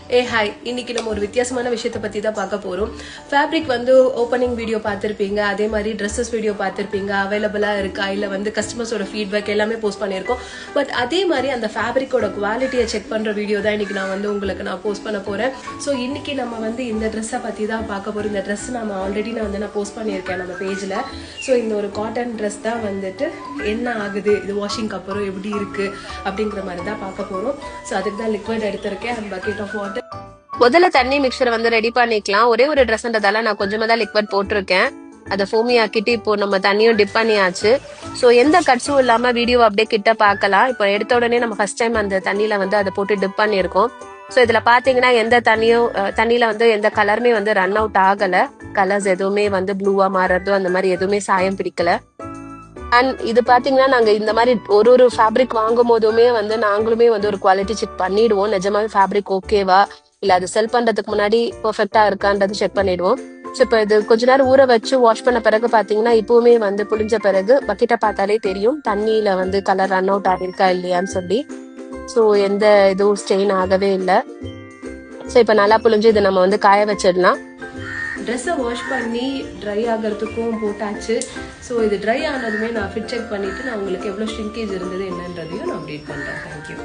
Hi, இன்னைக்கு நம்ம ஒரு வித்தியாசமான விஷயத்தை பத்தி தான் பார்க்க போறோம். ஃபேப்ரிக் வந்து ஓப்பனிங் வீடியோ பார்த்திருப்பீங்க, அதே மாதிரி ட்ரெஸ்ஸஸ் வீடியோ பார்த்திருப்பீங்க, அவைலபிளா இருக்கா இல்ல வந்து கஸ்டமர்ஸோட ஃபீட்பேக் எல்லாமே போஸ்ட் பண்ணியிருக்கோம். பட் அதே மாதிரி அந்த ஃபேப்ரிக்கோட குவாலிட்டியை செக் பண்ற வீடியோ தான் இன்னைக்கு நான் போஸ்ட் பண்ண போறேன். ஸோ இன்னைக்கு நம்ம வந்து இந்த ட்ரெஸ்ஸை பத்தி தான் பார்க்க போறோம். இந்த ட்ரெஸ் நம்ம ஆல்ரெடி நான் போஸ்ட் பண்ணியிருக்கேன் நம்ம பேஜ்ல. ஸோ இந்த ஒரு காட்டன் ட்ரெஸ் தான் வந்துட்டு என்ன ஆகுது, இது வாஷிங்க்கு அப்புறம் எப்படி இருக்கு அப்படிங்கிற மாதிரி தான் பார்க்க போறோம். ஸோ அதுக்கு தான் லிக்விட் எடுத்திருக்கேன் அண்ட் பக்கெட் ஆஃப் வாட்டர். முதல்ல தண்ணி மிக்சரை வந்து ரெடி பண்ணிக்கலாம். ஒரே ஒரு ட்ரெஸ்ன்றதால நான் கொஞ்சமா தான் லிக்விட் போட்டிருக்கேன். அதை ஃபோமி ஆக்கிட்டு இப்போ நம்ம தண்ணியும் டிப் பண்ணியாச்சு. ஸோ எந்த கட்ஸும் இல்லாம வீடியோ அப்படியே கிட்ட பார்க்கலாம். இப்போ எடுத்த உடனே நம்ம ஃபர்ஸ்ட் டைம் அந்த தண்ணியில வந்து அதை போட்டு டிப் பண்ணியிருக்கோம். ஸோ இதுல பாத்தீங்கன்னா எந்த தண்ணியில வந்து எந்த கலருமே வந்து ரன் அவுட் ஆகல. கலர்ஸ் எதுவுமே வந்து ப்ளூவா மாறுறதோ அந்த மாதிரி எதுவுமே சாயம் பிடிக்கல. அண்ட் இது பாத்தீங்கன்னா நாங்க இந்த மாதிரி ஒரு ஃபேப்ரிக் வாங்கும் போதுமே வந்து நாங்களுமே வந்து ஒரு குவாலிட்டி செக் பண்ணிடுவோம். நிஜமாவே ஃபேப்ரிக் ஓகேவா இல்ல அது செல் பண்றதுக்கு முன்னாடி பெர்ஃபெக்டா இருக்கான்றது செக் பண்ணிடுவோம். ஸோ இப்போ இது கொஞ்ச நேரம் ஊற வச்சு வாஷ் பண்ண பிறகு பாத்தீங்கன்னா இப்பவுமே வந்து புளிஞ்ச பிறகு பக்கெட்டை பார்த்தாலே தெரியும் தண்ணியில வந்து கலர் ரன் அவுட் ஆகிருக்கா இல்லையான்னு சொல்லி. ஸோ எந்த இதுவும் ஸ்டெயின் ஆகவே இல்லை. ஸோ இப்போ நல்லா புளிஞ்சு இதை நம்ம வந்து காய வச்சிடலாம். ட்ரெஸ்ஸை வாஷ் பண்ணி ட்ரை ஆகிறதுக்கும் போட்டாச்சு. ஸோ இது ட்ரை ஆனதுமே நான் ஃபிட் செக் பண்ணிட்டு நான் உங்களுக்கு எவ்வளோ ஷ்ரிங்கேஜ் இருந்தது என்னன்றதையும் நான் அப்டேட் பண்றேன். தேங்க்யூ.